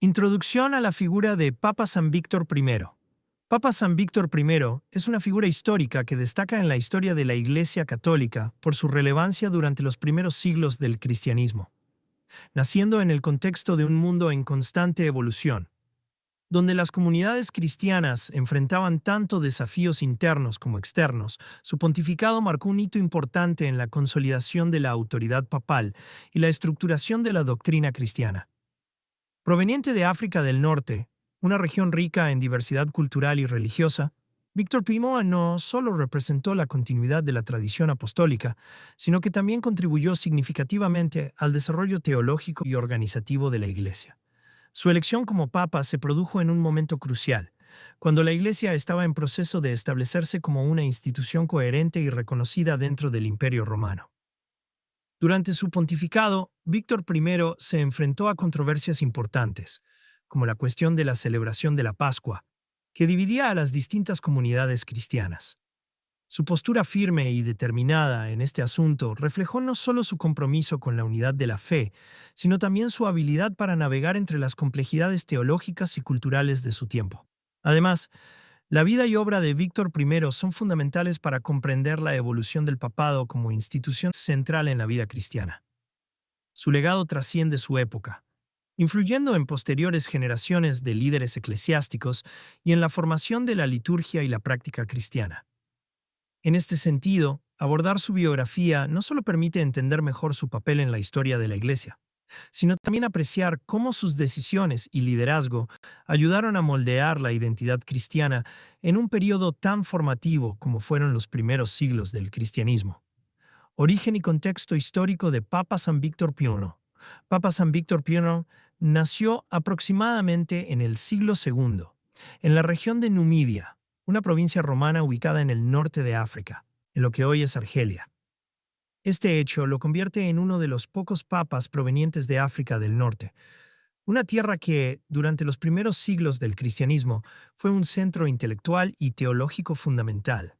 Introducción a la figura de Papa San Víctor I. Papa San Víctor I es una figura histórica que destaca en la historia de la Iglesia Católica por su relevancia durante los primeros siglos del cristianismo, naciendo en el contexto de un mundo en constante evolución, donde las comunidades cristianas enfrentaban tanto desafíos internos como externos. Su pontificado marcó un hito importante en la consolidación de la autoridad papal y la estructuración de la doctrina cristiana. Proveniente de África del Norte, una región rica en diversidad cultural y religiosa, Víctor Pimo no solo representó la continuidad de la tradición apostólica, sino que también contribuyó significativamente al desarrollo teológico y organizativo de la Iglesia. Su elección como papa se produjo en un momento crucial, cuando la Iglesia estaba en proceso de establecerse como una institución coherente y reconocida dentro del Imperio Romano. Durante su pontificado, Víctor I se enfrentó a controversias importantes, como la cuestión de la celebración de la Pascua, que dividía a las distintas comunidades cristianas. Su postura firme y determinada en este asunto reflejó no solo su compromiso con la unidad de la fe, sino también su habilidad para navegar entre las complejidades teológicas y culturales de su tiempo. Además, la vida y obra de Víctor I son fundamentales para comprender la evolución del papado como institución central en la vida cristiana. Su legado trasciende su época, influyendo en posteriores generaciones de líderes eclesiásticos y en la formación de la liturgia y la práctica cristiana. En este sentido, abordar su biografía no solo permite entender mejor su papel en la historia de la Iglesia, sino también apreciar cómo sus decisiones y liderazgo ayudaron a moldear la identidad cristiana en un periodo tan formativo como fueron los primeros siglos del cristianismo. Origen y contexto histórico de Papa San Víctor I. Papa San Víctor I nació aproximadamente en el siglo II, en la región de Numidia, una provincia romana ubicada en el norte de África, en lo que hoy es Argelia. Este hecho lo convierte en uno de los pocos papas provenientes de África del Norte, una tierra que, durante los primeros siglos del cristianismo, fue un centro intelectual y teológico fundamental.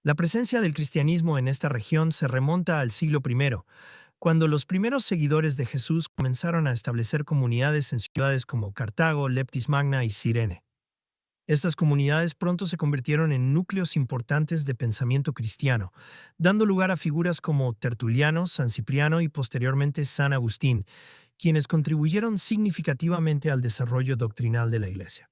La presencia del cristianismo en esta región se remonta al siglo I, cuando los primeros seguidores de Jesús comenzaron a establecer comunidades en ciudades como Cartago, Leptis Magna y Cirene. Estas comunidades pronto se convirtieron en núcleos importantes de pensamiento cristiano, dando lugar a figuras como Tertuliano, San Cipriano y posteriormente San Agustín, quienes contribuyeron significativamente al desarrollo doctrinal de la Iglesia.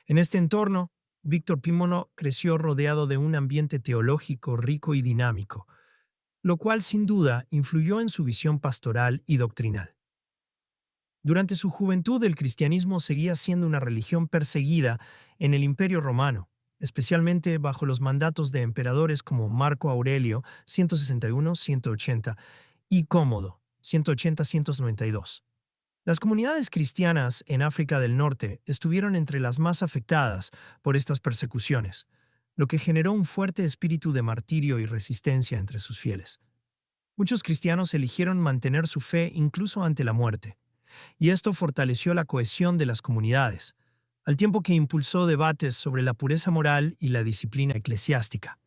En este entorno, Víctor Pímono creció rodeado de un ambiente teológico rico y dinámico, lo cual sin duda influyó en su visión pastoral y doctrinal. Durante su juventud, el cristianismo seguía siendo una religión perseguida en el Imperio Romano, especialmente bajo los mandatos de emperadores como Marco Aurelio, 161-180, y Cómodo, 180-192. Las comunidades cristianas en África del Norte estuvieron entre las más afectadas por estas persecuciones, lo que generó un fuerte espíritu de martirio y resistencia entre sus fieles. Muchos cristianos eligieron mantener su fe incluso ante la muerte, y esto fortaleció la cohesión de las comunidades, al tiempo que impulsó debates sobre la pureza moral y la disciplina eclesiástica.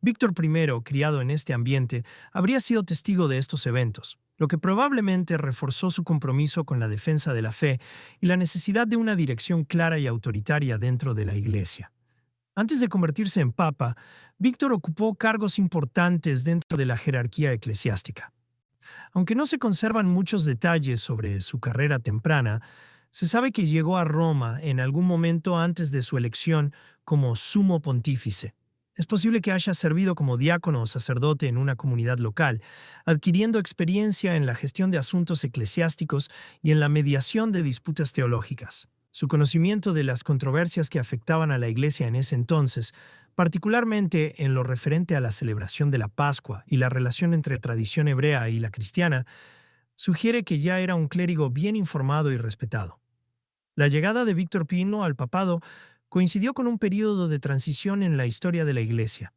Víctor I, criado en este ambiente, habría sido testigo de estos eventos, lo que probablemente reforzó su compromiso con la defensa de la fe y la necesidad de una dirección clara y autoritaria dentro de la Iglesia. Antes de convertirse en papa, Víctor ocupó cargos importantes dentro de la jerarquía eclesiástica. Aunque no se conservan muchos detalles sobre su carrera temprana, se sabe que llegó a Roma en algún momento antes de su elección como sumo pontífice. Es posible que haya servido como diácono o sacerdote en una comunidad local, adquiriendo experiencia en la gestión de asuntos eclesiásticos y en la mediación de disputas teológicas. Su conocimiento de las controversias que afectaban a la Iglesia en ese entonces, particularmente en lo referente a la celebración de la Pascua y la relación entre tradición hebrea y la cristiana, sugiere que ya era un clérigo bien informado y respetado. La llegada de Víctor Pino al papado coincidió con un período de transición en la historia de la Iglesia.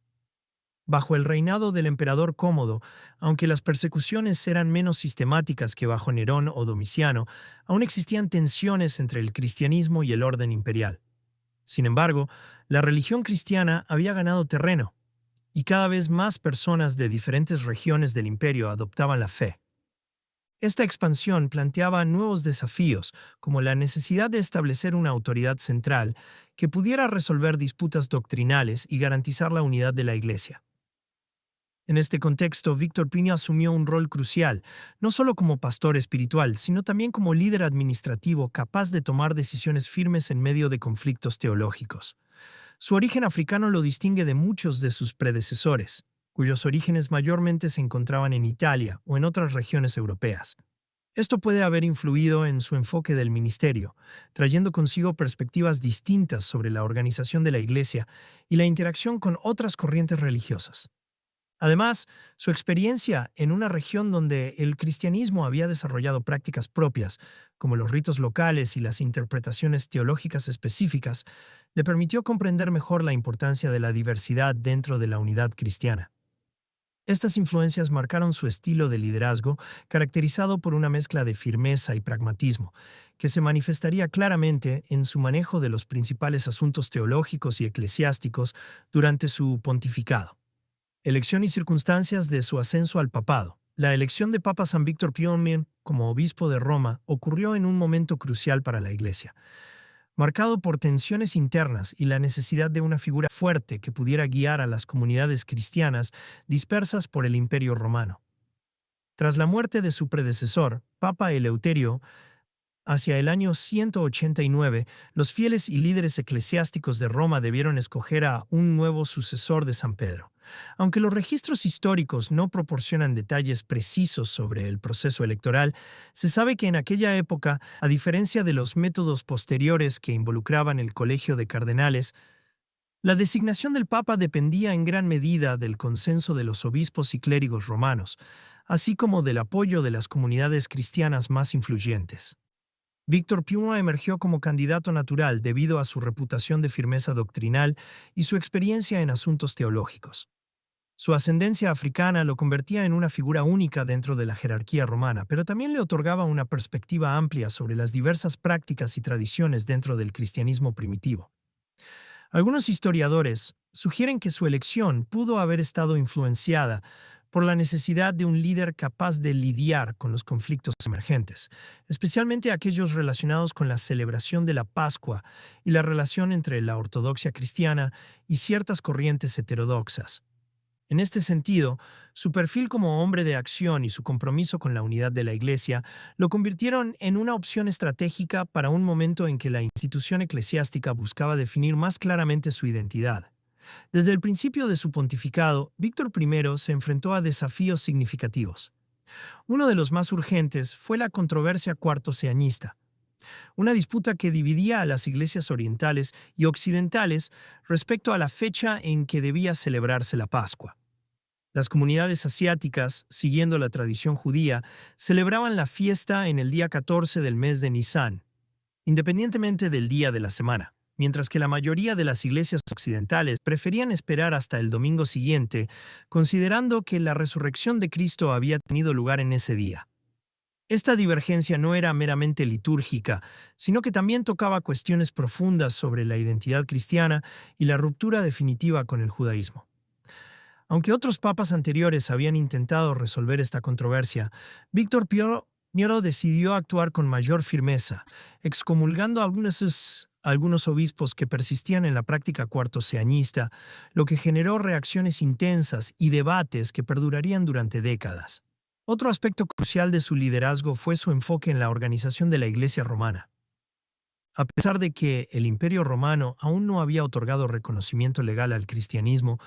Bajo el reinado del emperador Cómodo, aunque las persecuciones eran menos sistemáticas que bajo Nerón o Domiciano, aún existían tensiones entre el cristianismo y el orden imperial. Sin embargo, la religión cristiana había ganado terreno, y cada vez más personas de diferentes regiones del imperio adoptaban la fe. Esta expansión planteaba nuevos desafíos, como la necesidad de establecer una autoridad central que pudiera resolver disputas doctrinales y garantizar la unidad de la Iglesia. En este contexto, Víctor Piña asumió un rol crucial, no solo como pastor espiritual, sino también como líder administrativo capaz de tomar decisiones firmes en medio de conflictos teológicos. Su origen africano lo distingue de muchos de sus predecesores, cuyos orígenes mayormente se encontraban en Italia o en otras regiones europeas. Esto puede haber influido en su enfoque del ministerio, trayendo consigo perspectivas distintas sobre la organización de la Iglesia y la interacción con otras corrientes religiosas. Además, su experiencia en una región donde el cristianismo había desarrollado prácticas propias, como los ritos locales y las interpretaciones teológicas específicas, le permitió comprender mejor la importancia de la diversidad dentro de la unidad cristiana. Estas influencias marcaron su estilo de liderazgo, caracterizado por una mezcla de firmeza y pragmatismo, que se manifestaría claramente en su manejo de los principales asuntos teológicos y eclesiásticos durante su pontificado. Elección y circunstancias de su ascenso al papado. La elección de Papa San Víctor Piumien como obispo de Roma ocurrió en un momento crucial para la Iglesia, marcado por tensiones internas y la necesidad de una figura fuerte que pudiera guiar a las comunidades cristianas dispersas por el Imperio Romano. Tras la muerte de su predecesor, Papa Eleuterio, hacia el año 189, los fieles y líderes eclesiásticos de Roma debieron escoger a un nuevo sucesor de San Pedro. Aunque los registros históricos no proporcionan detalles precisos sobre el proceso electoral, se sabe que en aquella época, a diferencia de los métodos posteriores que involucraban el colegio de cardenales, la designación del Papa dependía en gran medida del consenso de los obispos y clérigos romanos, así como del apoyo de las comunidades cristianas más influyentes. Víctor Piuma emergió como candidato natural debido a su reputación de firmeza doctrinal y su experiencia en asuntos teológicos. Su ascendencia africana lo convertía en una figura única dentro de la jerarquía romana, pero también le otorgaba una perspectiva amplia sobre las diversas prácticas y tradiciones dentro del cristianismo primitivo. Algunos historiadores sugieren que su elección pudo haber estado influenciada por la necesidad de un líder capaz de lidiar con los conflictos emergentes, especialmente aquellos relacionados con la celebración de la Pascua y la relación entre la ortodoxia cristiana y ciertas corrientes heterodoxas. En este sentido, su perfil como hombre de acción y su compromiso con la unidad de la Iglesia lo convirtieron en una opción estratégica para un momento en que la institución eclesiástica buscaba definir más claramente su identidad. Desde el principio de su pontificado, Víctor I se enfrentó a desafíos significativos. Uno de los más urgentes fue la controversia cuartoseañista, una disputa que dividía a las iglesias orientales y occidentales respecto a la fecha en que debía celebrarse la Pascua. Las comunidades asiáticas, siguiendo la tradición judía, celebraban la fiesta en el día 14 del mes de Nisan, independientemente del día de la semana, mientras que la mayoría de las iglesias occidentales preferían esperar hasta el domingo siguiente, considerando que la resurrección de Cristo había tenido lugar en ese día. Esta divergencia no era meramente litúrgica, sino que también tocaba cuestiones profundas sobre la identidad cristiana y la ruptura definitiva con el judaísmo. Aunque otros papas anteriores habían intentado resolver esta controversia, Víctor Piero decidió actuar con mayor firmeza, excomulgando a algunos obispos que persistían en la práctica cuartoseañista, lo que generó reacciones intensas y debates que perdurarían durante décadas. Otro aspecto crucial de su liderazgo fue su enfoque en la organización de la Iglesia romana. A pesar de que el Imperio romano aún no había otorgado reconocimiento legal al cristianismo,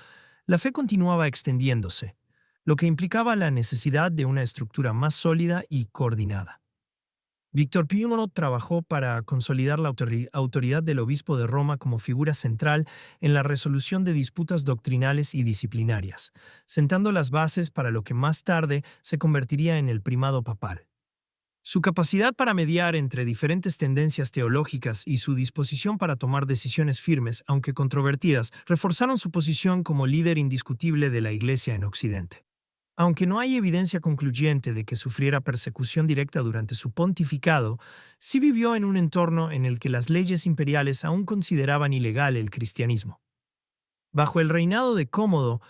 la fe continuaba extendiéndose, lo que implicaba la necesidad de una estructura más sólida y coordinada. Víctor Piumo trabajó para consolidar la autoridad del obispo de Roma como figura central en la resolución de disputas doctrinales y disciplinarias, sentando las bases para lo que más tarde se convertiría en el primado papal. Su capacidad para mediar entre diferentes tendencias teológicas y su disposición para tomar decisiones firmes, aunque controvertidas, reforzaron su posición como líder indiscutible de la Iglesia en Occidente. Aunque no hay evidencia concluyente de que sufriera persecución directa durante su pontificado, sí vivió en un entorno en el que las leyes imperiales aún consideraban ilegal el cristianismo. Bajo el reinado de Cómodo,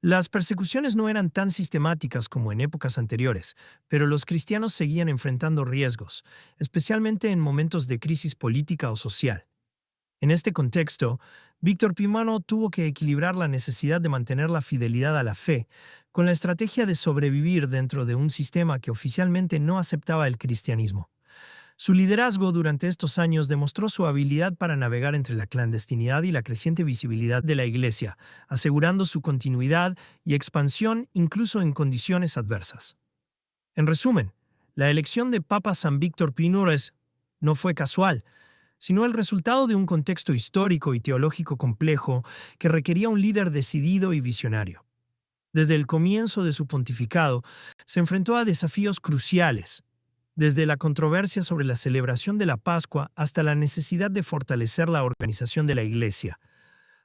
Las persecuciones no eran tan sistemáticas como en épocas anteriores, pero los cristianos seguían enfrentando riesgos, especialmente en momentos de crisis política o social. En este contexto, Víctor Pimano tuvo que equilibrar la necesidad de mantener la fidelidad a la fe con la estrategia de sobrevivir dentro de un sistema que oficialmente no aceptaba el cristianismo. Su liderazgo durante estos años demostró su habilidad para navegar entre la clandestinidad y la creciente visibilidad de la Iglesia, asegurando su continuidad y expansión incluso en condiciones adversas. En resumen, la elección de Papa San Víctor Pinures no fue casual, sino el resultado de un contexto histórico y teológico complejo que requería un líder decidido y visionario. Desde el comienzo de su pontificado, se enfrentó a desafíos cruciales, desde la controversia sobre la celebración de la Pascua hasta la necesidad de fortalecer la organización de la Iglesia.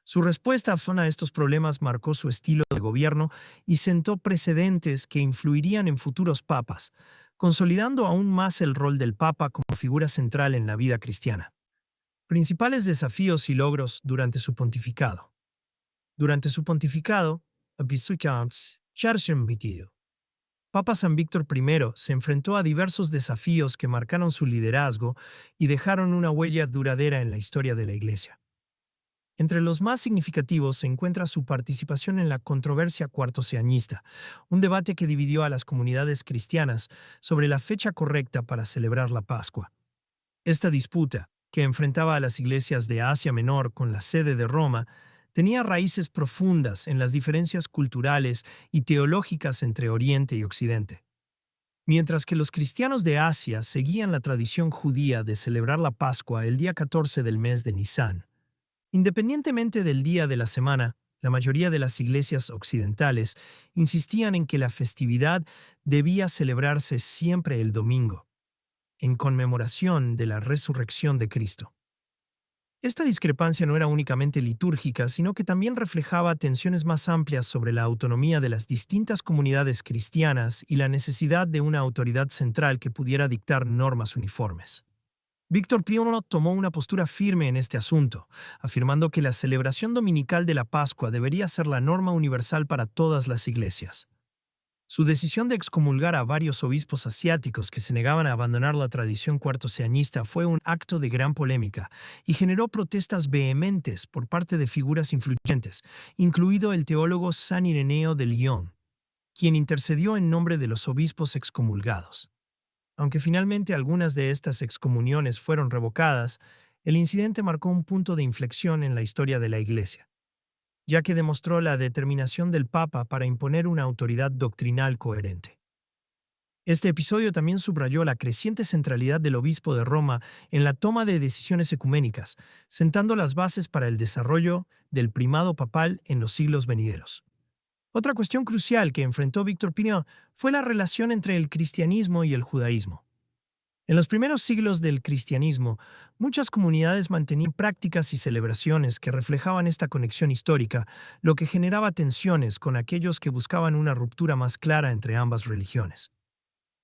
Su respuesta a estos problemas marcó su estilo de gobierno y sentó precedentes que influirían en futuros papas, consolidando aún más el rol del Papa como figura central en la vida cristiana. Principales desafíos y logros durante su pontificado. Durante su pontificado, Papa San Víctor I se enfrentó a diversos desafíos que marcaron su liderazgo y dejaron una huella duradera en la historia de la Iglesia. Entre los más significativos se encuentra su participación en la controversia cuartosianista, un debate que dividió a las comunidades cristianas sobre la fecha correcta para celebrar la Pascua. Esta disputa, que enfrentaba a las iglesias de Asia Menor con la sede de Roma, tenía raíces profundas en las diferencias culturales y teológicas entre Oriente y Occidente. Mientras que los cristianos de Asia seguían la tradición judía de celebrar la Pascua el día 14 del mes de Nisan. Independientemente del día de la semana, la mayoría de las iglesias occidentales insistían en que la festividad debía celebrarse siempre el domingo, en conmemoración de la resurrección de Cristo. Esta discrepancia no era únicamente litúrgica, sino que también reflejaba tensiones más amplias sobre la autonomía de las distintas comunidades cristianas y la necesidad de una autoridad central que pudiera dictar normas uniformes. Víctor Pío tomó una postura firme en este asunto, afirmando que la celebración dominical de la Pascua debería ser la norma universal para todas las iglesias. Su decisión de excomulgar a varios obispos asiáticos que se negaban a abandonar la tradición cuartosianista fue un acto de gran polémica y generó protestas vehementes por parte de figuras influyentes, incluido el teólogo San Ireneo de Lyon, quien intercedió en nombre de los obispos excomulgados. Aunque finalmente algunas de estas excomuniones fueron revocadas, el incidente marcó un punto de inflexión en la historia de la Iglesia, ya que demostró la determinación del Papa para imponer una autoridad doctrinal coherente. Este episodio también subrayó la creciente centralidad del obispo de Roma en la toma de decisiones ecuménicas, sentando las bases para el desarrollo del primado papal en los siglos venideros. Otra cuestión crucial que enfrentó Víctor Pinot fue la relación entre el cristianismo y el judaísmo. En los primeros siglos del cristianismo, muchas comunidades mantenían prácticas y celebraciones que reflejaban esta conexión histórica, lo que generaba tensiones con aquellos que buscaban una ruptura más clara entre ambas religiones.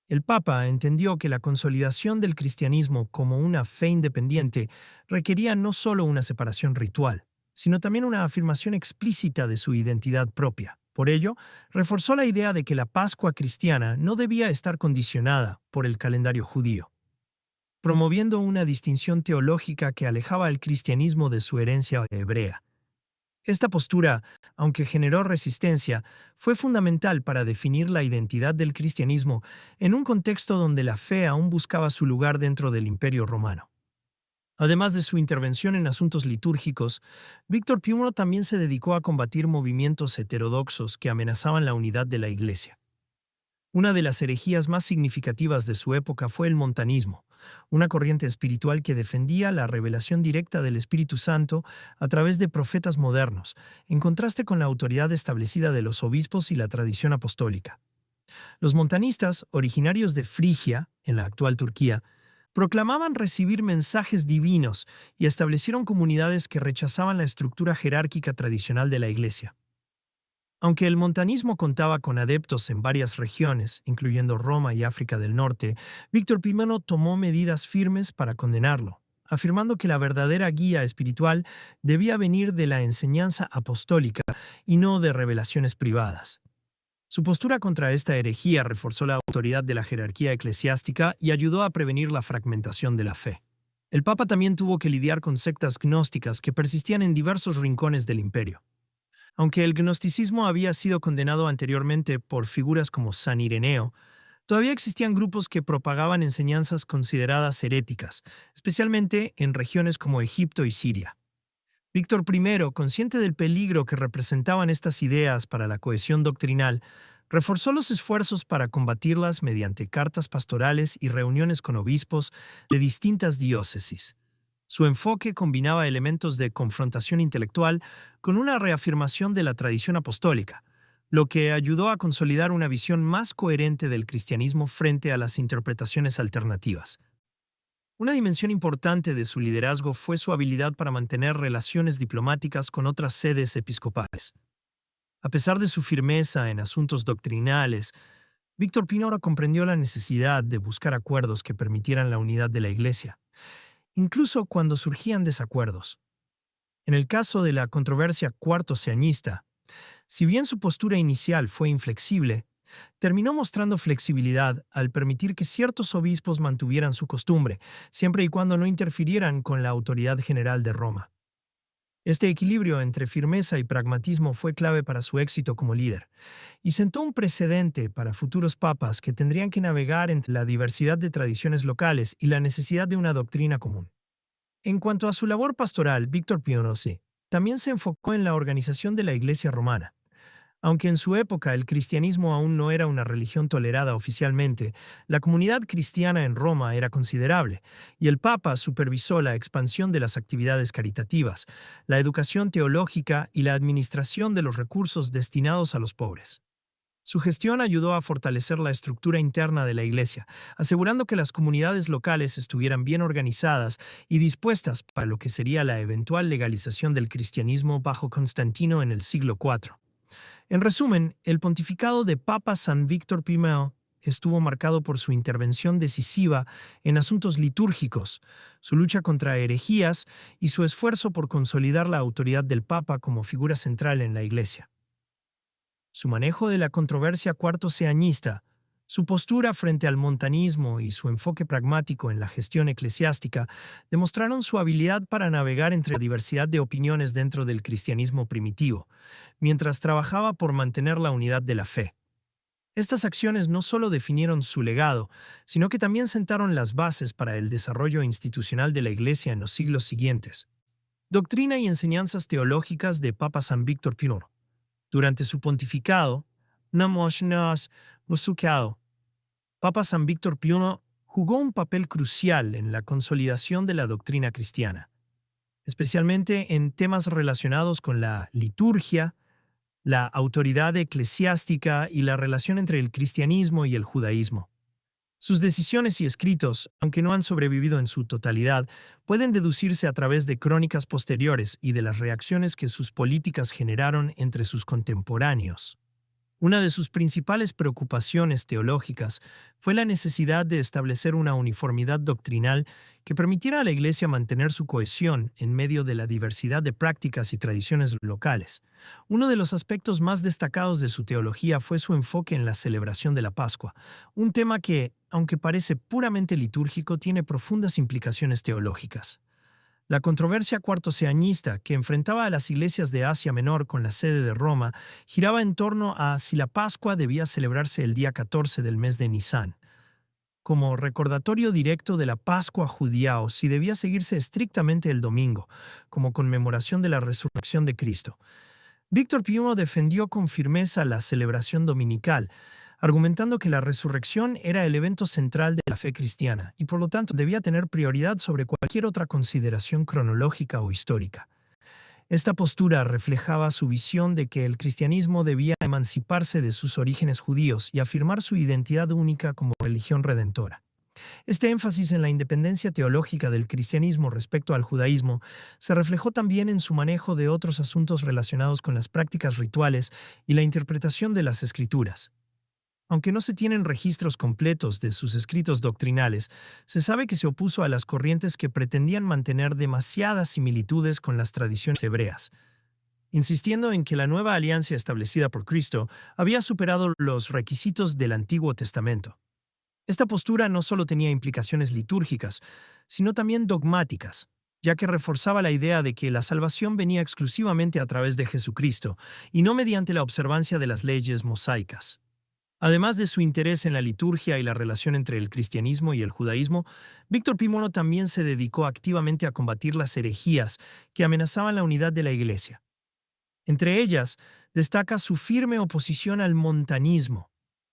El Papa entendió que la consolidación del cristianismo como una fe independiente requería no solo una separación ritual, sino también una afirmación explícita de su identidad propia. Por ello, reforzó la idea de que la Pascua cristiana no debía estar condicionada por el calendario judío, promoviendo una distinción teológica que alejaba el cristianismo de su herencia hebrea. Esta postura, aunque generó resistencia, fue fundamental para definir la identidad del cristianismo en un contexto donde la fe aún buscaba su lugar dentro del Imperio Romano. Además de su intervención en asuntos litúrgicos, Víctor Pío también se dedicó a combatir movimientos heterodoxos que amenazaban la unidad de la Iglesia. Una de las herejías más significativas de su época fue el montanismo, una corriente espiritual que defendía la revelación directa del Espíritu Santo a través de profetas modernos, en contraste con la autoridad establecida de los obispos y la tradición apostólica. Los montanistas, originarios de Frigia, en la actual Turquía, proclamaban recibir mensajes divinos y establecieron comunidades que rechazaban la estructura jerárquica tradicional de la Iglesia. Aunque el montanismo contaba con adeptos en varias regiones, incluyendo Roma y África del Norte, Víctor I tomó medidas firmes para condenarlo, afirmando que la verdadera guía espiritual debía venir de la enseñanza apostólica y no de revelaciones privadas. Su postura contra esta herejía reforzó la autoridad de la jerarquía eclesiástica y ayudó a prevenir la fragmentación de la fe. El Papa también tuvo que lidiar con sectas gnósticas que persistían en diversos rincones del imperio. Aunque el gnosticismo había sido condenado anteriormente por figuras como San Ireneo, todavía existían grupos que propagaban enseñanzas consideradas heréticas, especialmente en regiones como Egipto y Siria. Víctor I, consciente del peligro que representaban estas ideas para la cohesión doctrinal, reforzó los esfuerzos para combatirlas mediante cartas pastorales y reuniones con obispos de distintas diócesis. Su enfoque combinaba elementos de confrontación intelectual con una reafirmación de la tradición apostólica, lo que ayudó a consolidar una visión más coherente del cristianismo frente a las interpretaciones alternativas. Una dimensión importante de su liderazgo fue su habilidad para mantener relaciones diplomáticas con otras sedes episcopales. A pesar de su firmeza en asuntos doctrinales, Víctor Pinora comprendió la necesidad de buscar acuerdos que permitieran la unidad de la Iglesia, incluso cuando surgían desacuerdos. En el caso de la controversia cuarto-seañista, si bien su postura inicial fue inflexible, terminó mostrando flexibilidad al permitir que ciertos obispos mantuvieran su costumbre, siempre y cuando no interfirieran con la autoridad general de Roma. Este equilibrio entre firmeza y pragmatismo fue clave para su éxito como líder, y sentó un precedente para futuros papas que tendrían que navegar entre la diversidad de tradiciones locales y la necesidad de una doctrina común. En cuanto a su labor pastoral, Víctor Pionosi también se enfocó en la organización de la Iglesia romana. Aunque en su época el cristianismo aún no era una religión tolerada oficialmente, la comunidad cristiana en Roma era considerable, y el Papa supervisó la expansión de las actividades caritativas, la educación teológica y la administración de los recursos destinados a los pobres. Su gestión ayudó a fortalecer la estructura interna de la Iglesia, asegurando que las comunidades locales estuvieran bien organizadas y dispuestas para lo que sería la eventual legalización del cristianismo bajo Constantino en el siglo IV. En resumen, el pontificado de Papa San Víctor I estuvo marcado por su intervención decisiva en asuntos litúrgicos, su lucha contra herejías y su esfuerzo por consolidar la autoridad del Papa como figura central en la Iglesia. Su manejo de la controversia cuarto-seañista, su postura frente al montanismo y su enfoque pragmático en la gestión eclesiástica demostraron su habilidad para navegar entre la diversidad de opiniones dentro del cristianismo primitivo, mientras trabajaba por mantener la unidad de la fe. Estas acciones no solo definieron su legado, sino que también sentaron las bases para el desarrollo institucional de la Iglesia en los siglos siguientes. Doctrina y enseñanzas teológicas de Papa San Víctor I. Durante su pontificado, Papa San Víctor I jugó un papel crucial en la consolidación de la doctrina cristiana, especialmente en temas relacionados con la liturgia, la autoridad eclesiástica y la relación entre el cristianismo y el judaísmo. Sus decisiones y escritos, aunque no han sobrevivido en su totalidad, pueden deducirse a través de crónicas posteriores y de las reacciones que sus políticas generaron entre sus contemporáneos. Una de sus principales preocupaciones teológicas fue la necesidad de establecer una uniformidad doctrinal que permitiera a la Iglesia mantener su cohesión en medio de la diversidad de prácticas y tradiciones locales. Uno de los aspectos más destacados de su teología fue su enfoque en la celebración de la Pascua, un tema que, aunque parece puramente litúrgico, tiene profundas implicaciones teológicas. La controversia cuartoseañista que enfrentaba a las iglesias de Asia Menor con la sede de Roma giraba en torno a si la Pascua debía celebrarse el día 14 del mes de Nisan, como recordatorio directo de la Pascua judía, o si debía seguirse estrictamente el domingo, como conmemoración de la resurrección de Cristo. Víctor I defendió con firmeza la celebración dominical, argumentando que la resurrección era el evento central de la fe cristiana y por lo tanto debía tener prioridad sobre cualquier otra consideración cronológica o histórica. Esta postura reflejaba su visión de que el cristianismo debía emanciparse de sus orígenes judíos y afirmar su identidad única como religión redentora. Este énfasis en la independencia teológica del cristianismo respecto al judaísmo se reflejó también en su manejo de otros asuntos relacionados con las prácticas rituales y la interpretación de las escrituras. Aunque no se tienen registros completos de sus escritos doctrinales, se sabe que se opuso a las corrientes que pretendían mantener demasiadas similitudes con las tradiciones hebreas, insistiendo en que la nueva alianza establecida por Cristo había superado los requisitos del Antiguo Testamento. Esta postura no solo tenía implicaciones litúrgicas, sino también dogmáticas, ya que reforzaba la idea de que la salvación venía exclusivamente a través de Jesucristo y no mediante la observancia de las leyes mosaicas. Además de su interés en la liturgia y la relación entre el cristianismo y el judaísmo, Víctor Pímono también se dedicó activamente a combatir las herejías que amenazaban la unidad de la Iglesia. Entre ellas, destaca su firme oposición al montanismo,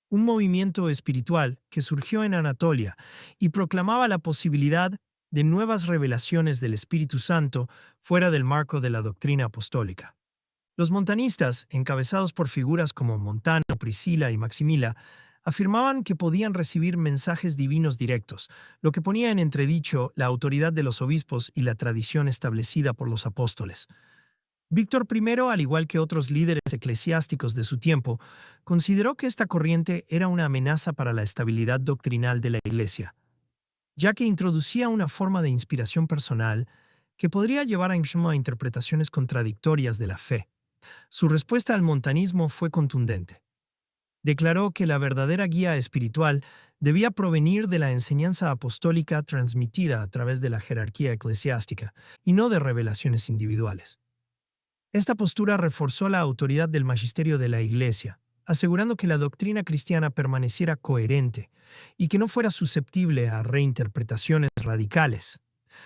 un movimiento espiritual que surgió en Anatolia y proclamaba la posibilidad de nuevas revelaciones del Espíritu Santo fuera del marco de la doctrina apostólica. Los montanistas, encabezados por figuras como Montano, Priscila y Maximila, afirmaban que podían recibir mensajes divinos directos, lo que ponía en entredicho la autoridad de los obispos y la tradición establecida por los apóstoles. Víctor I, al igual que otros líderes eclesiásticos de su tiempo, consideró que esta corriente era una amenaza para la estabilidad doctrinal de la Iglesia, ya que introducía una forma de inspiración personal que podría llevar a interpretaciones contradictorias de la fe. Su respuesta al montanismo fue contundente. Declaró que la verdadera guía espiritual debía provenir de la enseñanza apostólica transmitida a través de la jerarquía eclesiástica y no de revelaciones individuales. Esta postura reforzó la autoridad del magisterio de la Iglesia, asegurando que la doctrina cristiana permaneciera coherente y que no fuera susceptible a reinterpretaciones radicales.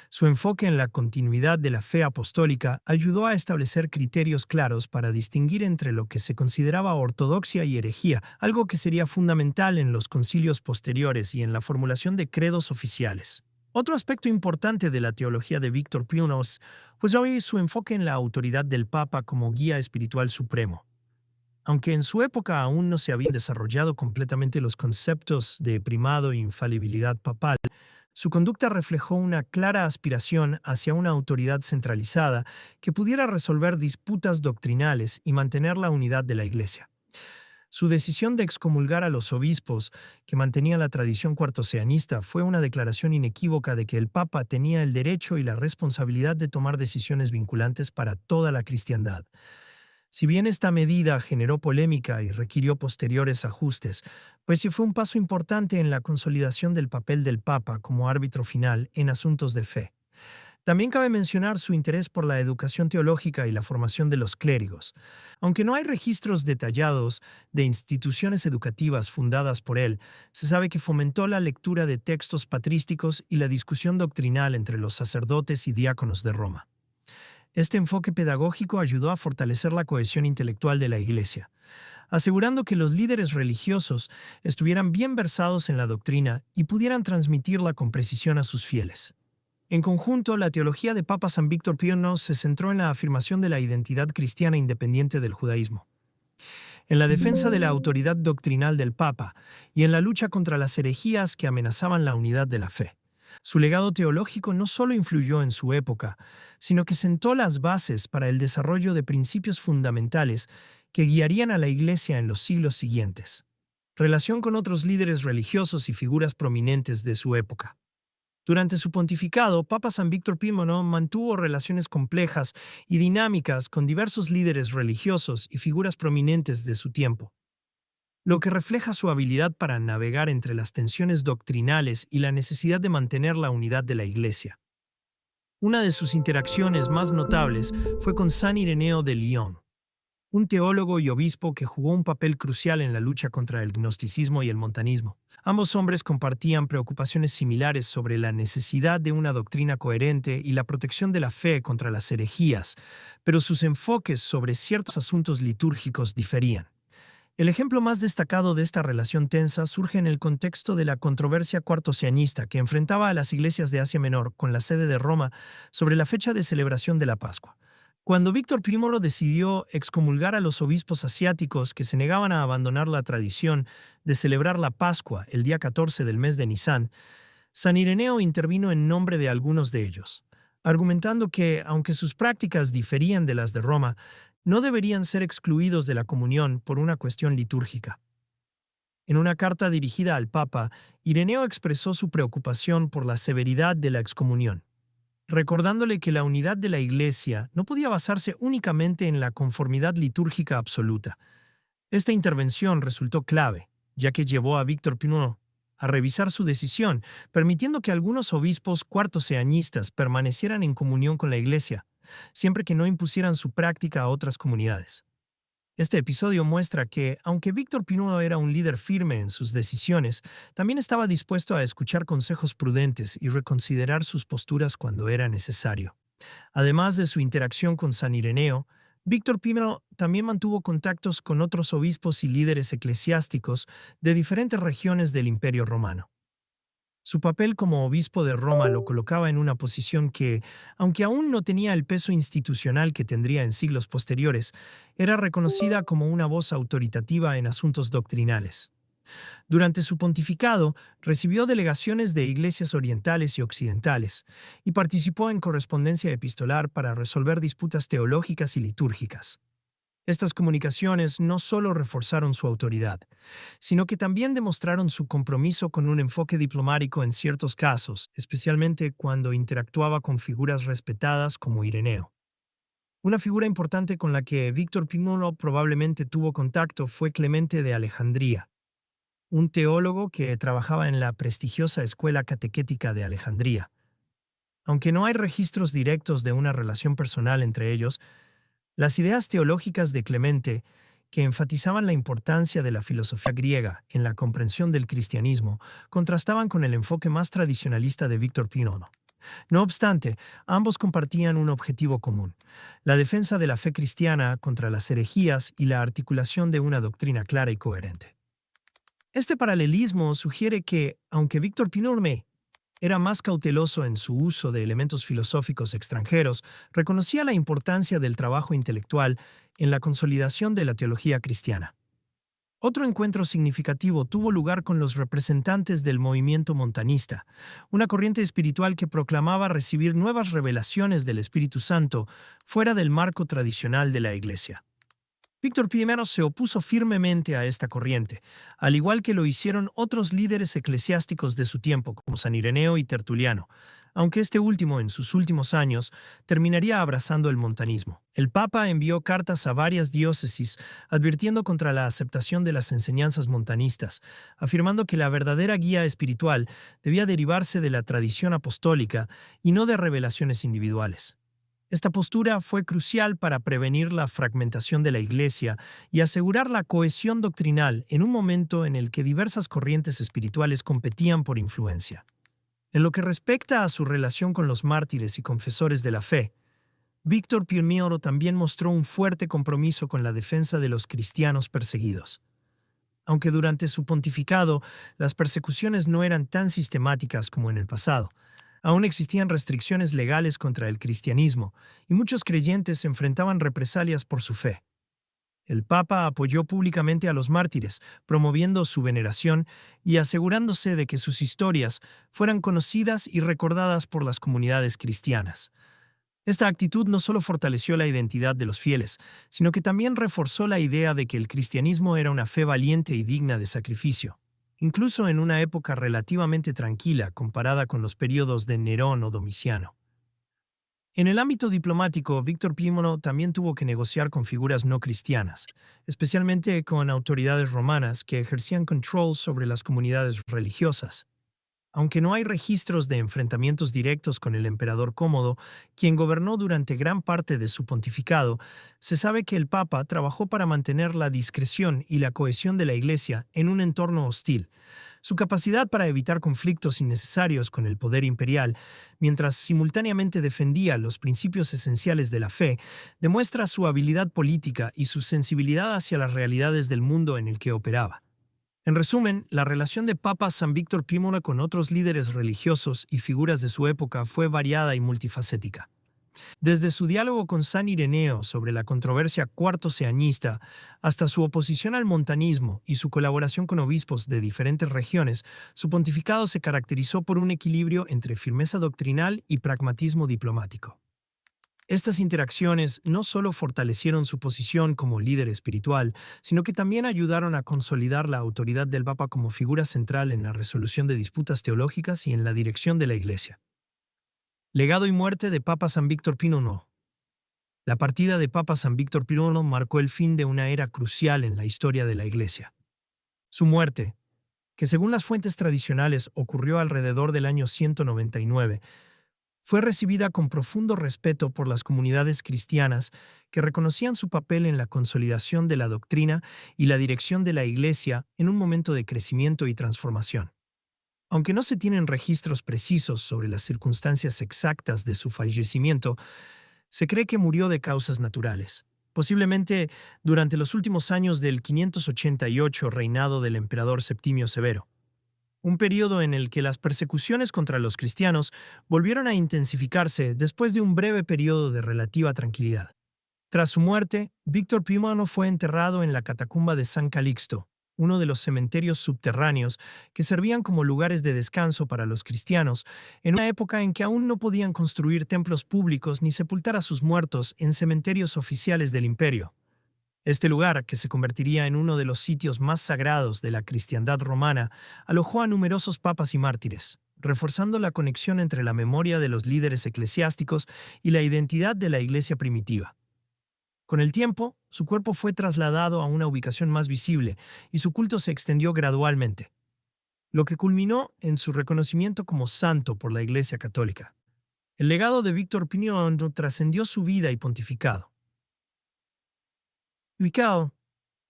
Su enfoque en la continuidad de la fe apostólica ayudó a establecer criterios claros para distinguir entre lo que se consideraba ortodoxia y herejía, algo que sería fundamental en los concilios posteriores y en la formulación de credos oficiales. Otro aspecto importante de la teología de Víctor Pímonos fue hoy su enfoque en la autoridad del Papa como guía espiritual supremo. Aunque en su época aún no se habían desarrollado completamente los conceptos de primado e infalibilidad papal, su conducta reflejó una clara aspiración hacia una autoridad centralizada que pudiera resolver disputas doctrinales y mantener la unidad de la Iglesia. Su decisión de excomulgar a los obispos que mantenían la tradición cuartosianista fue una declaración inequívoca de que el Papa tenía el derecho y la responsabilidad de tomar decisiones vinculantes para toda la cristiandad. Si bien esta medida generó polémica y requirió posteriores ajustes, pues sí fue un paso importante en la consolidación del papel del Papa como árbitro final en asuntos de fe. También cabe mencionar su interés por la educación teológica y la formación de los clérigos. Aunque no hay registros detallados de instituciones educativas fundadas por él, se sabe que fomentó la lectura de textos patrísticos y la discusión doctrinal entre los sacerdotes y diáconos de Roma. Este enfoque pedagógico ayudó a fortalecer la cohesión intelectual de la Iglesia, asegurando que los líderes religiosos estuvieran bien versados en la doctrina y pudieran transmitirla con precisión a sus fieles. En conjunto, la teología de Papa San Víctor Pímono se centró en la afirmación de la identidad cristiana independiente del judaísmo, en la defensa de la autoridad doctrinal del Papa y en la lucha contra las herejías que amenazaban la unidad de la fe. Su legado teológico no solo influyó en su época, sino que sentó las bases para el desarrollo de principios fundamentales que guiarían a la Iglesia en los siglos siguientes. Relación con otros líderes religiosos y figuras prominentes de su época. Durante su pontificado, Papa San Víctor Pímono mantuvo relaciones complejas y dinámicas con diversos líderes religiosos y figuras prominentes de su tiempo, lo que refleja su habilidad para navegar entre las tensiones doctrinales y la necesidad de mantener la unidad de la Iglesia. Una de sus interacciones más notables fue con San Ireneo de Lyon, un teólogo y obispo que jugó un papel crucial en la lucha contra el gnosticismo y el montanismo. Ambos hombres compartían preocupaciones similares sobre la necesidad de una doctrina coherente y la protección de la fe contra las herejías, pero sus enfoques sobre ciertos asuntos litúrgicos diferían. El ejemplo más destacado de esta relación tensa surge en el contexto de la controversia cuartosianista que enfrentaba a las iglesias de Asia Menor con la sede de Roma sobre la fecha de celebración de la Pascua. Cuando Víctor I decidió excomulgar a los obispos asiáticos que se negaban a abandonar la tradición de celebrar la Pascua el día 14 del mes de Nisán, San Ireneo intervino en nombre de algunos de ellos, argumentando que, aunque sus prácticas diferían de las de Roma, no deberían ser excluidos de la comunión por una cuestión litúrgica. En una carta dirigida al Papa, Ireneo expresó su preocupación por la severidad de la excomunión, recordándole que la unidad de la Iglesia no podía basarse únicamente en la conformidad litúrgica absoluta. Esta intervención resultó clave, ya que llevó a Víctor Pínulo a revisar su decisión, permitiendo que algunos obispos cuartoseañistas permanecieran en comunión con la Iglesia, siempre que no impusieran su práctica a otras comunidades. Este episodio muestra que, aunque Víctor Pínulo era un líder firme en sus decisiones, también estaba dispuesto a escuchar consejos prudentes y reconsiderar sus posturas cuando era necesario. Además de su interacción con San Ireneo, Víctor Pínulo también mantuvo contactos con otros obispos y líderes eclesiásticos de diferentes regiones del Imperio Romano. Su papel como obispo de Roma lo colocaba en una posición que, aunque aún no tenía el peso institucional que tendría en siglos posteriores, era reconocida como una voz autoritativa en asuntos doctrinales. Durante su pontificado, recibió delegaciones de iglesias orientales y occidentales, y participó en correspondencia epistolar para resolver disputas teológicas y litúrgicas. Estas comunicaciones no solo reforzaron su autoridad, sino que también demostraron su compromiso con un enfoque diplomático en ciertos casos, especialmente cuando interactuaba con figuras respetadas como Ireneo. Una figura importante con la que Víctor Pínulo probablemente tuvo contacto fue Clemente de Alejandría, un teólogo que trabajaba en la prestigiosa Escuela Catequética de Alejandría. Aunque no hay registros directos de una relación personal entre ellos, las ideas teológicas de Clemente, que enfatizaban la importancia de la filosofía griega en la comprensión del cristianismo, contrastaban con el enfoque más tradicionalista de Víctor Pínulo. No obstante, ambos compartían un objetivo común: la defensa de la fe cristiana contra las herejías y la articulación de una doctrina clara y coherente. Este paralelismo sugiere que, aunque Víctor Pínulo era más cauteloso en su uso de elementos filosóficos extranjeros, reconocía la importancia del trabajo intelectual en la consolidación de la teología cristiana. Otro encuentro significativo tuvo lugar con los representantes del movimiento montanista, una corriente espiritual que proclamaba recibir nuevas revelaciones del Espíritu Santo fuera del marco tradicional de la Iglesia. Víctor I se opuso firmemente a esta corriente, al igual que lo hicieron otros líderes eclesiásticos de su tiempo, como San Ireneo y Tertuliano, aunque este último, en sus últimos años, terminaría abrazando el montanismo. El Papa envió cartas a varias diócesis advirtiendo contra la aceptación de las enseñanzas montanistas, afirmando que la verdadera guía espiritual debía derivarse de la tradición apostólica y no de revelaciones individuales. Esta postura fue crucial para prevenir la fragmentación de la Iglesia y asegurar la cohesión doctrinal en un momento en el que diversas corrientes espirituales competían por influencia. En lo que respecta a su relación con los mártires y confesores de la fe, Víctor Pínulo también mostró un fuerte compromiso con la defensa de los cristianos perseguidos. Aunque durante su pontificado las persecuciones no eran tan sistemáticas como en el pasado, aún existían restricciones legales contra el cristianismo y muchos creyentes enfrentaban represalias por su fe. El Papa apoyó públicamente a los mártires, promoviendo su veneración y asegurándose de que sus historias fueran conocidas y recordadas por las comunidades cristianas. Esta actitud no solo fortaleció la identidad de los fieles, sino que también reforzó la idea de que el cristianismo era una fe valiente y digna de sacrificio, incluso en una época relativamente tranquila comparada con los periodos de Nerón o Domiciano. En el ámbito diplomático, Víctor Pímono también tuvo que negociar con figuras no cristianas, especialmente con autoridades romanas que ejercían control sobre las comunidades religiosas. Aunque no hay registros de enfrentamientos directos con el emperador Cómodo, quien gobernó durante gran parte de su pontificado, se sabe que el Papa trabajó para mantener la discreción y la cohesión de la Iglesia en un entorno hostil. Su capacidad para evitar conflictos innecesarios con el poder imperial, mientras simultáneamente defendía los principios esenciales de la fe, demuestra su habilidad política y su sensibilidad hacia las realidades del mundo en el que operaba. En resumen, la relación de Papa San Víctor Pímola con otros líderes religiosos y figuras de su época fue variada y multifacética. Desde su diálogo con San Ireneo sobre la controversia cuartoseañista hasta su oposición al montanismo y su colaboración con obispos de diferentes regiones, su pontificado se caracterizó por un equilibrio entre firmeza doctrinal y pragmatismo diplomático. Estas interacciones no solo fortalecieron su posición como líder espiritual, sino que también ayudaron a consolidar la autoridad del Papa como figura central en la resolución de disputas teológicas y en la dirección de la Iglesia. Legado y muerte de Papa San Víctor Pío IX. La partida de Papa San Víctor Pío IX marcó el fin de una era crucial en la historia de la Iglesia. Su muerte, que según las fuentes tradicionales ocurrió alrededor del año 199, fue recibida con profundo respeto por las comunidades cristianas que reconocían su papel en la consolidación de la doctrina y la dirección de la Iglesia en un momento de crecimiento y transformación. Aunque no se tienen registros precisos sobre las circunstancias exactas de su fallecimiento, se cree que murió de causas naturales, posiblemente durante los últimos años del 588 reinado del emperador Septimio Severo, un periodo en el que las persecuciones contra los cristianos volvieron a intensificarse después de un breve periodo de relativa tranquilidad. Tras su muerte, Víctor Pío fue enterrado en la catacumba de San Calixto, uno de los cementerios subterráneos que servían como lugares de descanso para los cristianos, en una época en que aún no podían construir templos públicos ni sepultar a sus muertos en cementerios oficiales del imperio. Este lugar, que se convertiría en uno de los sitios más sagrados de la cristiandad romana, alojó a numerosos papas y mártires, reforzando la conexión entre la memoria de los líderes eclesiásticos y la identidad de la iglesia primitiva. Con el tiempo, su cuerpo fue trasladado a una ubicación más visible y su culto se extendió gradualmente, lo que culminó en su reconocimiento como santo por la Iglesia Católica. El legado de Víctor Pío trascendió su vida y pontificado,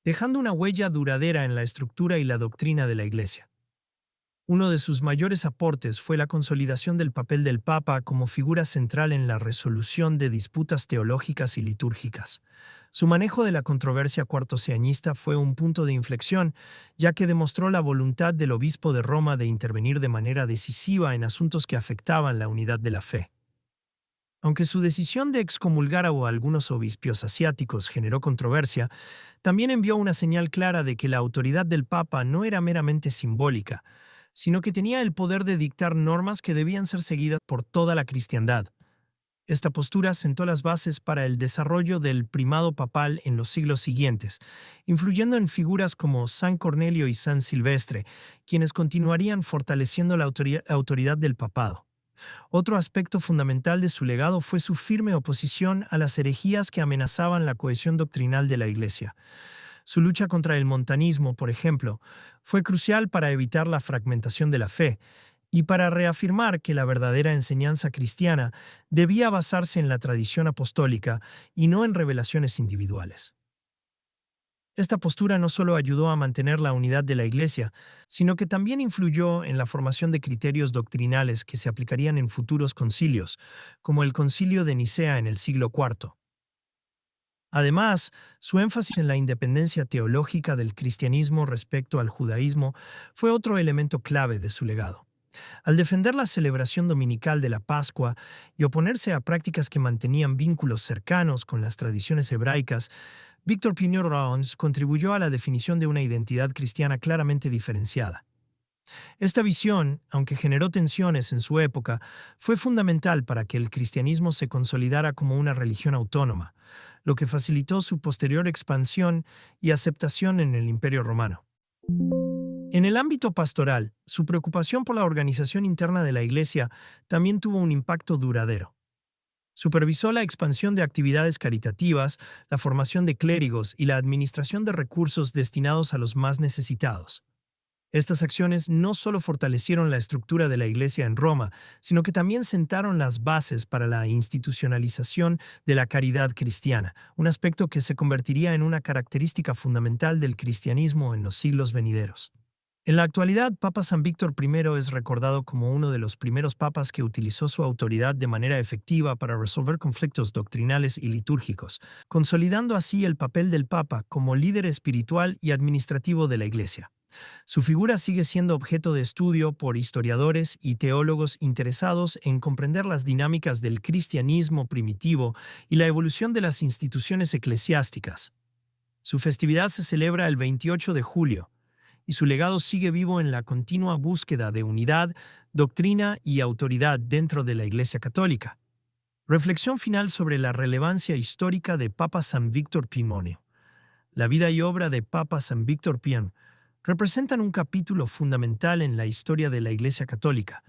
dejando una huella duradera en la estructura y la doctrina de la Iglesia. Uno de sus mayores aportes fue la consolidación del papel del Papa como figura central en la resolución de disputas teológicas y litúrgicas. Su manejo de la controversia cuartosianista fue un punto de inflexión, ya que demostró la voluntad del obispo de Roma de intervenir de manera decisiva en asuntos que afectaban la unidad de la fe. Aunque su decisión de excomulgar a algunos obispos asiáticos generó controversia, también envió una señal clara de que la autoridad del Papa no era meramente simbólica, sino que tenía el poder de dictar normas que debían ser seguidas por toda la cristiandad. Esta postura sentó las bases para el desarrollo del primado papal en los siglos siguientes, influyendo en figuras como San Cornelio y San Silvestre, quienes continuarían fortaleciendo la autoridad del papado. Otro aspecto fundamental de su legado fue su firme oposición a las herejías que amenazaban la cohesión doctrinal de la Iglesia. Su lucha contra el montanismo, por ejemplo, fue crucial para evitar la fragmentación de la fe y para reafirmar que la verdadera enseñanza cristiana debía basarse en la tradición apostólica y no en revelaciones individuales. Esta postura no solo ayudó a mantener la unidad de la Iglesia, sino que también influyó en la formación de criterios doctrinales que se aplicarían en futuros concilios, como el Concilio de Nicea en el siglo IV. Además, su énfasis en la independencia teológica del cristianismo respecto al judaísmo fue otro elemento clave de su legado. Al defender la celebración dominical de la Pascua y oponerse a prácticas que mantenían vínculos cercanos con las tradiciones hebraicas, Víctor Pío contribuyó a la definición de una identidad cristiana claramente diferenciada. Esta visión, aunque generó tensiones en su época, fue fundamental para que el cristianismo se consolidara como una religión autónoma, lo que facilitó su posterior expansión y aceptación en el Imperio Romano. En el ámbito pastoral, su preocupación por la organización interna de la Iglesia también tuvo un impacto duradero. Supervisó la expansión de actividades caritativas, la formación de clérigos y la administración de recursos destinados a los más necesitados. Estas acciones no solo fortalecieron la estructura de la Iglesia en Roma, sino que también sentaron las bases para la institucionalización de la caridad cristiana, un aspecto que se convertiría en una característica fundamental del cristianismo en los siglos venideros. En la actualidad, Papa San Víctor I es recordado como uno de los primeros papas que utilizó su autoridad de manera efectiva para resolver conflictos doctrinales y litúrgicos, consolidando así el papel del Papa como líder espiritual y administrativo de la Iglesia. Su figura sigue siendo objeto de estudio por historiadores y teólogos interesados en comprender las dinámicas del cristianismo primitivo y la evolución de las instituciones eclesiásticas. Su festividad se celebra el 28 de julio, y su legado sigue vivo en la continua búsqueda de unidad, doctrina y autoridad dentro de la Iglesia Católica. Reflexión final sobre la relevancia histórica de Papa San Víctor Pímonio. La vida y obra de Papa San Víctor Pion representan un capítulo fundamental en la historia de la Iglesia Católica,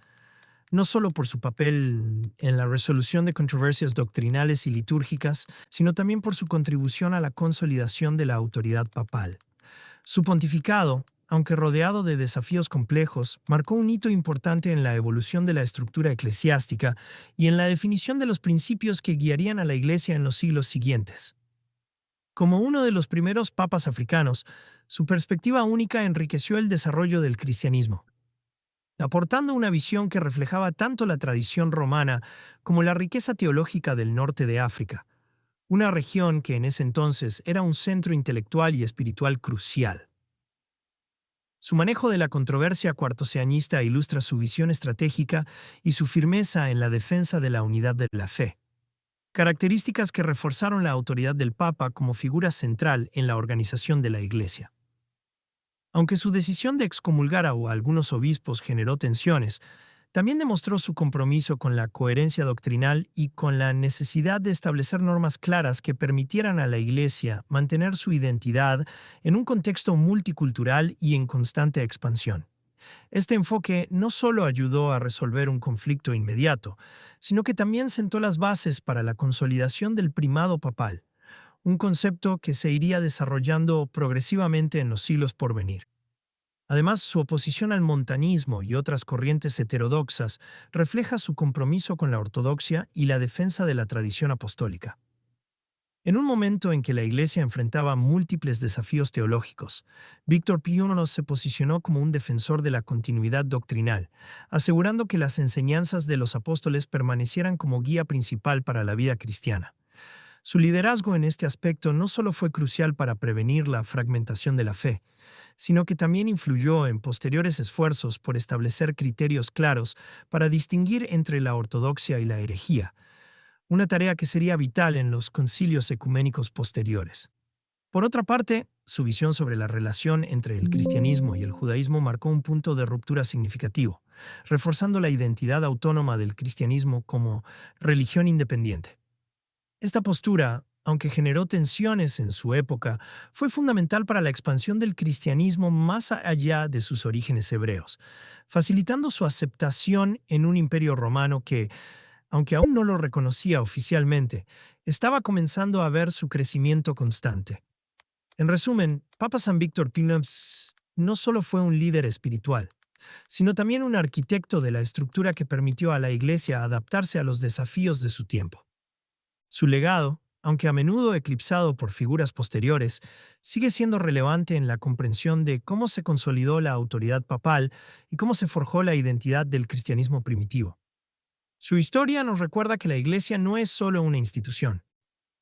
no solo por su papel en la resolución de controversias doctrinales y litúrgicas, sino también por su contribución a la consolidación de la autoridad papal. Su pontificado, aunque rodeado de desafíos complejos, marcó un hito importante en la evolución de la estructura eclesiástica y en la definición de los principios que guiarían a la Iglesia en los siglos siguientes. Como uno de los primeros papas africanos, su perspectiva única enriqueció el desarrollo del cristianismo, aportando una visión que reflejaba tanto la tradición romana como la riqueza teológica del norte de África, una región que en ese entonces era un centro intelectual y espiritual crucial. Su manejo de la controversia cuartoseañista ilustra su visión estratégica y su firmeza en la defensa de la unidad de la fe, características que reforzaron la autoridad del Papa como figura central en la organización de la Iglesia. Aunque su decisión de excomulgar a algunos obispos generó tensiones, también demostró su compromiso con la coherencia doctrinal y con la necesidad de establecer normas claras que permitieran a la Iglesia mantener su identidad en un contexto multicultural y en constante expansión. Este enfoque no solo ayudó a resolver un conflicto inmediato, sino que también sentó las bases para la consolidación del primado papal, un concepto que se iría desarrollando progresivamente en los siglos por venir. Además, su oposición al montanismo y otras corrientes heterodoxas refleja su compromiso con la ortodoxia y la defensa de la tradición apostólica. En un momento en que la Iglesia enfrentaba múltiples desafíos teológicos, Víctor Piñonos se posicionó como un defensor de la continuidad doctrinal, asegurando que las enseñanzas de los apóstoles permanecieran como guía principal para la vida cristiana. Su liderazgo en este aspecto no solo fue crucial para prevenir la fragmentación de la fe, sino que también influyó en posteriores esfuerzos por establecer criterios claros para distinguir entre la ortodoxia y la herejía, una tarea que sería vital en los concilios ecuménicos posteriores. Por otra parte, su visión sobre la relación entre el cristianismo y el judaísmo marcó un punto de ruptura significativo, reforzando la identidad autónoma del cristianismo como religión independiente. Esta postura, aunque generó tensiones en su época, fue fundamental para la expansión del cristianismo más allá de sus orígenes hebreos, facilitando su aceptación en un imperio romano que, aunque aún no lo reconocía oficialmente, estaba comenzando a ver su crecimiento constante. En resumen, Papa San Víctor Pinops no solo fue un líder espiritual, sino también un arquitecto de la estructura que permitió a la Iglesia adaptarse a los desafíos de su tiempo. Su legado, aunque a menudo eclipsado por figuras posteriores, sigue siendo relevante en la comprensión de cómo se consolidó la autoridad papal y cómo se forjó la identidad del cristianismo primitivo. Su historia nos recuerda que la Iglesia no es solo una institución,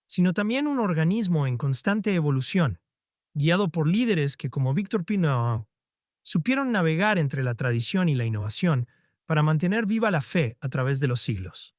sino también un organismo en constante evolución, guiado por líderes que, como Víctor Pinot, supieron navegar entre la tradición y la innovación para mantener viva la fe a través de los siglos.